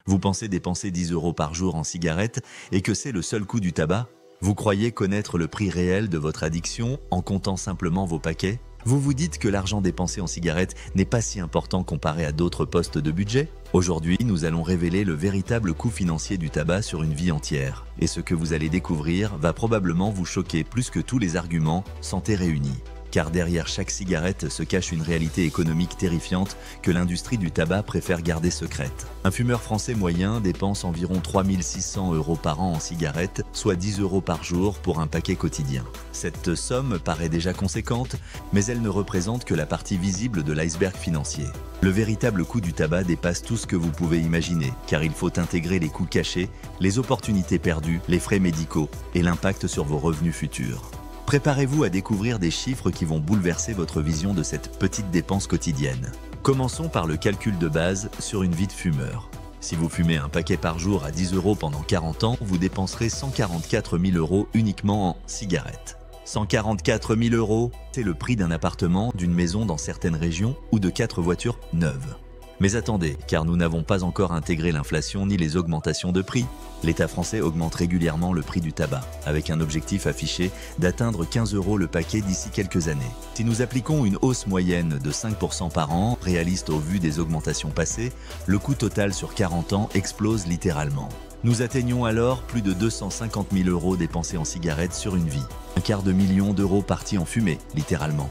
Vous pensez dépenser 10 € par jour en cigarettes et que c'est le seul coût du tabac? Vous croyez connaître le prix réel de votre addiction en comptant simplement vos paquets? Vous vous dites que l'argent dépensé en cigarettes n'est pas si important comparé à d'autres postes de budget? Aujourd'hui, nous allons révéler le véritable coût financier du tabac sur une vie entière. Et ce que vous allez découvrir va probablement vous choquer plus que tous les arguments santé réunis. Car derrière chaque cigarette se cache une réalité économique terrifiante que l'industrie du tabac préfère garder secrète. Un fumeur français moyen dépense environ 3 600 € par an en cigarettes, soit 10 € par jour pour un paquet quotidien. Cette somme paraît déjà conséquente, mais elle ne représente que la partie visible de l'iceberg financier. Le véritable coût du tabac dépasse tout ce que vous pouvez imaginer, car il faut intégrer les coûts cachés, les opportunités perdues, les frais médicaux et l'impact sur vos revenus futurs. Préparez-vous à découvrir des chiffres qui vont bouleverser votre vision de cette petite dépense quotidienne. Commençons par le calcul de base sur une vie de fumeur. Si vous fumez un paquet par jour à 10 € pendant 40 ans, vous dépenserez 144 000 € uniquement en cigarettes. 144 000 €, c'est le prix d'un appartement, d'une maison dans certaines régions ou de 4 voitures neuves. Mais attendez, car nous n'avons pas encore intégré l'inflation ni les augmentations de prix. L'État français augmente régulièrement le prix du tabac, avec un objectif affiché d'atteindre 15 € le paquet d'ici quelques années. Si nous appliquons une hausse moyenne de 5% par an, réaliste au vu des augmentations passées, le coût total sur 40 ans explose littéralement. Nous atteignons alors plus de 250 000 € dépensés en cigarettes sur une vie. 250 000 € partis en fumée, littéralement.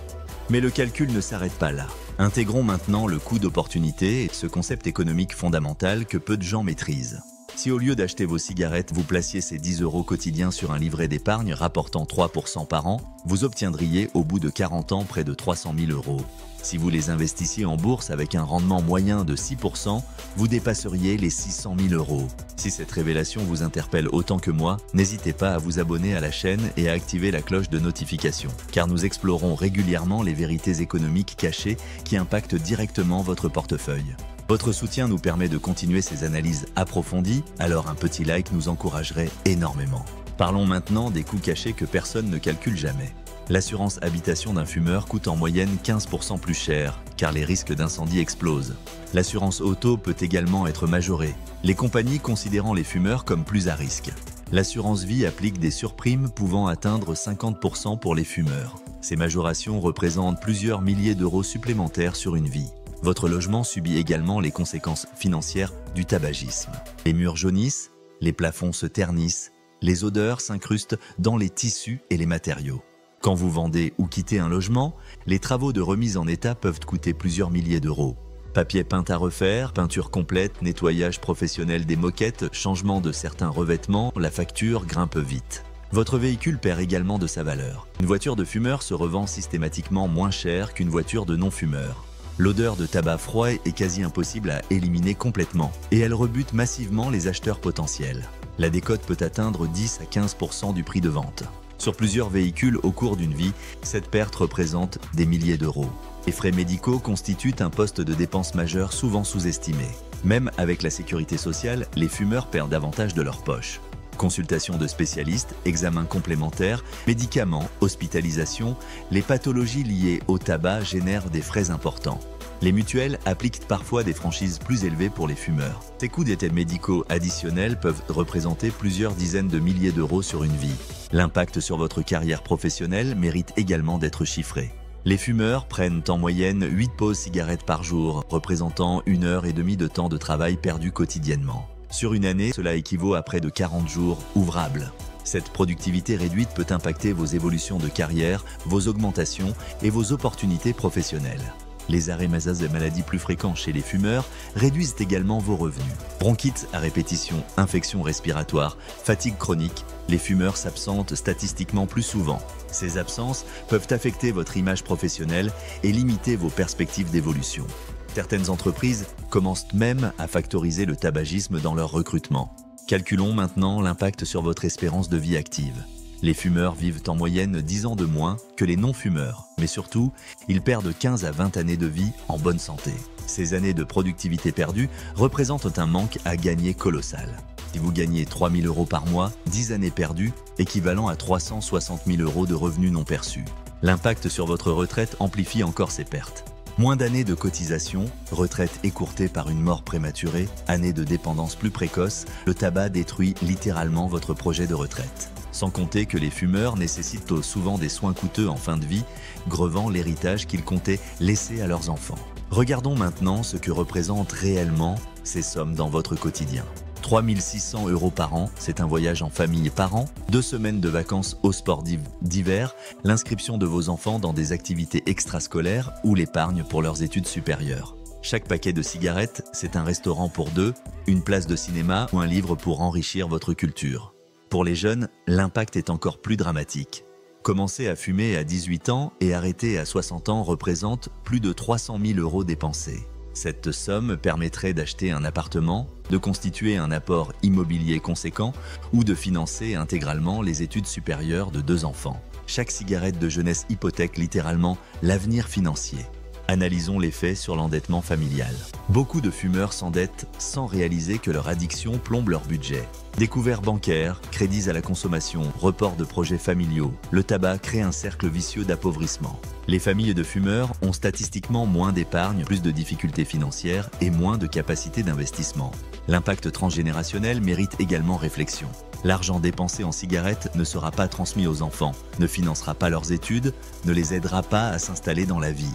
Mais le calcul ne s'arrête pas là. Intégrons maintenant le coût d'opportunité, ce concept économique fondamental que peu de gens maîtrisent. Si au lieu d'acheter vos cigarettes, vous placiez ces 10 € quotidiens sur un livret d'épargne rapportant 3% par an, vous obtiendriez au bout de 40 ans près de 300 000 €. Si vous les investissiez en bourse avec un rendement moyen de 6%, vous dépasseriez les 600 000 €. Si cette révélation vous interpelle autant que moi, n'hésitez pas à vous abonner à la chaîne et à activer la cloche de notification, car nous explorons régulièrement les vérités économiques cachées qui impactent directement votre portefeuille. Votre soutien nous permet de continuer ces analyses approfondies, alors un petit like nous encouragerait énormément. Parlons maintenant des coûts cachés que personne ne calcule jamais. L'assurance habitation d'un fumeur coûte en moyenne 15% plus cher, car les risques d'incendie explosent. L'assurance auto peut également être majorée, les compagnies considérant les fumeurs comme plus à risque. L'assurance vie applique des surprimes pouvant atteindre 50% pour les fumeurs. Ces majorations représentent plusieurs milliers d'euros supplémentaires sur une vie. Votre logement subit également les conséquences financières du tabagisme. Les murs jaunissent, les plafonds se ternissent, les odeurs s'incrustent dans les tissus et les matériaux. Quand vous vendez ou quittez un logement, les travaux de remise en état peuvent coûter plusieurs milliers d'euros. Papier peint à refaire, peinture complète, nettoyage professionnel des moquettes, changement de certains revêtements, la facture grimpe vite. Votre véhicule perd également de sa valeur. Une voiture de fumeur se revend systématiquement moins cher qu'une voiture de non-fumeur. L'odeur de tabac froid est quasi impossible à éliminer complètement et elle rebute massivement les acheteurs potentiels. La décote peut atteindre 10 à 15% du prix de vente. Sur plusieurs véhicules au cours d'une vie, cette perte représente des milliers d'euros. Les frais médicaux constituent un poste de dépense majeur souvent sous-estimé. Même avec la sécurité sociale, les fumeurs perdent davantage de leur poche. Consultation de spécialistes, examens complémentaires, médicaments, hospitalisation, les pathologies liées au tabac génèrent des frais importants. Les mutuelles appliquent parfois des franchises plus élevées pour les fumeurs. Ces coûts d'étés médicaux additionnels peuvent représenter plusieurs dizaines de milliers d'euros sur une vie. L'impact sur votre carrière professionnelle mérite également d'être chiffré. Les fumeurs prennent en moyenne 8 pauses cigarettes par jour, représentant 1 heure et demie de temps de travail perdu quotidiennement. Sur une année, cela équivaut à près de 40 jours ouvrables. Cette productivité réduite peut impacter vos évolutions de carrière, vos augmentations et vos opportunités professionnelles. Les arrêts et maladies plus fréquents chez les fumeurs réduisent également vos revenus. Bronchite à répétition, infections respiratoires, fatigue chronique, les fumeurs s'absentent statistiquement plus souvent. Ces absences peuvent affecter votre image professionnelle et limiter vos perspectives d'évolution. Certaines entreprises commencent même à factoriser le tabagisme dans leur recrutement. Calculons maintenant l'impact sur votre espérance de vie active. Les fumeurs vivent en moyenne 10 ans de moins que les non-fumeurs, mais surtout, ils perdent 15 à 20 années de vie en bonne santé. Ces années de productivité perdues représentent un manque à gagner colossal. Si vous gagnez 3 000 € par mois, 10 années perdues, équivalent à 360 000 € de revenus non perçus. L'impact sur votre retraite amplifie encore ces pertes. Moins d'années de cotisation, retraite écourtée par une mort prématurée, années de dépendance plus précoce, le tabac détruit littéralement votre projet de retraite. Sans compter que les fumeurs nécessitent souvent des soins coûteux en fin de vie, grevant l'héritage qu'ils comptaient laisser à leurs enfants. Regardons maintenant ce que représentent réellement ces sommes dans votre quotidien. 3 600 € par an, c'est un voyage en famille par an, 2 semaines de vacances au sport d'hiver, l'inscription de vos enfants dans des activités extrascolaires ou l'épargne pour leurs études supérieures. Chaque paquet de cigarettes, c'est un restaurant pour deux, une place de cinéma ou un livre pour enrichir votre culture. Pour les jeunes, l'impact est encore plus dramatique. Commencer à fumer à 18 ans et arrêter à 60 ans représente plus de 300 000 € dépensés. Cette somme permettrait d'acheter un appartement, de constituer un apport immobilier conséquent ou de financer intégralement les études supérieures de 2 enfants. Chaque cigarette de jeunesse hypothèque littéralement l'avenir financier. Analysons les faits sur l'endettement familial. Beaucoup de fumeurs s'endettent sans réaliser que leur addiction plombe leur budget. Découverts bancaires, crédits à la consommation, report de projets familiaux, le tabac crée un cercle vicieux d'appauvrissement. Les familles de fumeurs ont statistiquement moins d'épargne, plus de difficultés financières et moins de capacité d'investissement. L'impact transgénérationnel mérite également réflexion. L'argent dépensé en cigarettes ne sera pas transmis aux enfants, ne financera pas leurs études, ne les aidera pas à s'installer dans la vie.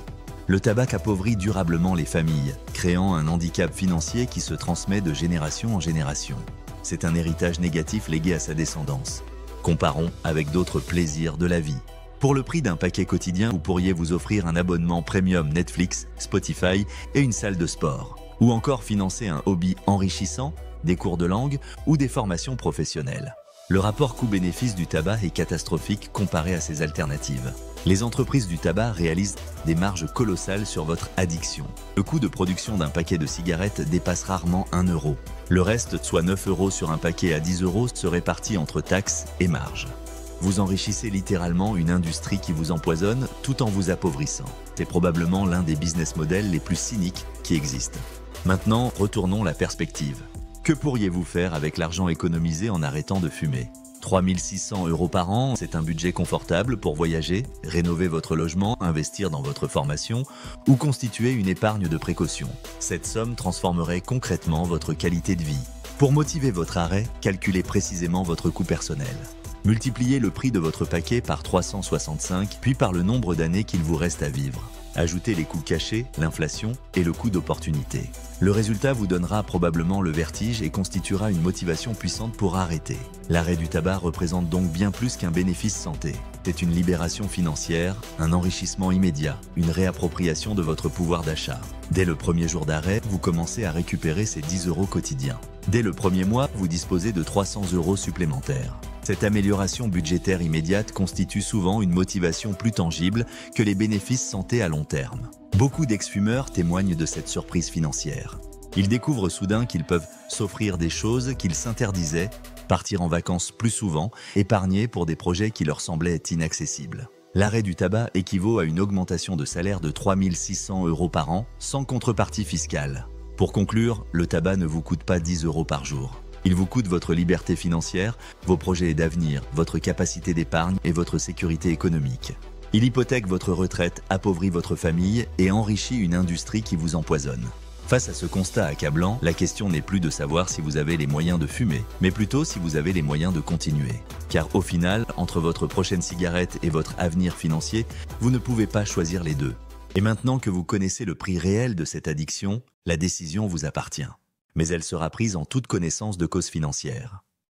Le tabac appauvrit durablement les familles, créant un handicap financier qui se transmet de génération en génération. C'est un héritage négatif légué à sa descendance. Comparons avec d'autres plaisirs de la vie. Pour le prix d'un paquet quotidien, vous pourriez vous offrir un abonnement premium Netflix, Spotify et une salle de sport. Ou encore financer un hobby enrichissant, des cours de langue ou des formations professionnelles. Le rapport coût-bénéfice du tabac est catastrophique comparé à ces alternatives. Les entreprises du tabac réalisent des marges colossales sur votre addiction. Le coût de production d'un paquet de cigarettes dépasse rarement 1 €. Le reste, soit 9 € sur un paquet à 10 €, se répartit entre taxes et marges. Vous enrichissez littéralement une industrie qui vous empoisonne tout en vous appauvrissant. C'est probablement l'un des business models les plus cyniques qui existent. Maintenant, retournons la perspective. Que pourriez-vous faire avec l'argent économisé en arrêtant de fumer ? 3 600 € par an, c'est un budget confortable pour voyager, rénover votre logement, investir dans votre formation ou constituer une épargne de précaution. Cette somme transformerait concrètement votre qualité de vie. Pour motiver votre arrêt, calculez précisément votre coût personnel. Multipliez le prix de votre paquet par 365, puis par le nombre d'années qu'il vous reste à vivre. Ajoutez les coûts cachés, l'inflation et le coût d'opportunité. Le résultat vous donnera probablement le vertige et constituera une motivation puissante pour arrêter. L'arrêt du tabac représente donc bien plus qu'un bénéfice santé. C'est une libération financière, un enrichissement immédiat, une réappropriation de votre pouvoir d'achat. Dès le premier jour d'arrêt, vous commencez à récupérer ces 10 € quotidiens. Dès le premier mois, vous disposez de 300 € supplémentaires. Cette amélioration budgétaire immédiate constitue souvent une motivation plus tangible que les bénéfices santé à long terme. Beaucoup d'ex-fumeurs témoignent de cette surprise financière. Ils découvrent soudain qu'ils peuvent s'offrir des choses qu'ils s'interdisaient, partir en vacances plus souvent, épargner pour des projets qui leur semblaient inaccessibles. L'arrêt du tabac équivaut à une augmentation de salaire de 3 600 € par an, sans contrepartie fiscale. Pour conclure, le tabac ne vous coûte pas 10 € par jour. Il vous coûte votre liberté financière, vos projets d'avenir, votre capacité d'épargne et votre sécurité économique. Il hypothèque votre retraite, appauvrit votre famille et enrichit une industrie qui vous empoisonne. Face à ce constat accablant, la question n'est plus de savoir si vous avez les moyens de fumer, mais plutôt si vous avez les moyens de continuer. Car au final, entre votre prochaine cigarette et votre avenir financier, vous ne pouvez pas choisir les deux. Et maintenant que vous connaissez le prix réel de cette addiction, la décision vous appartient. Mais elle sera prise en toute connaissance de cause financière.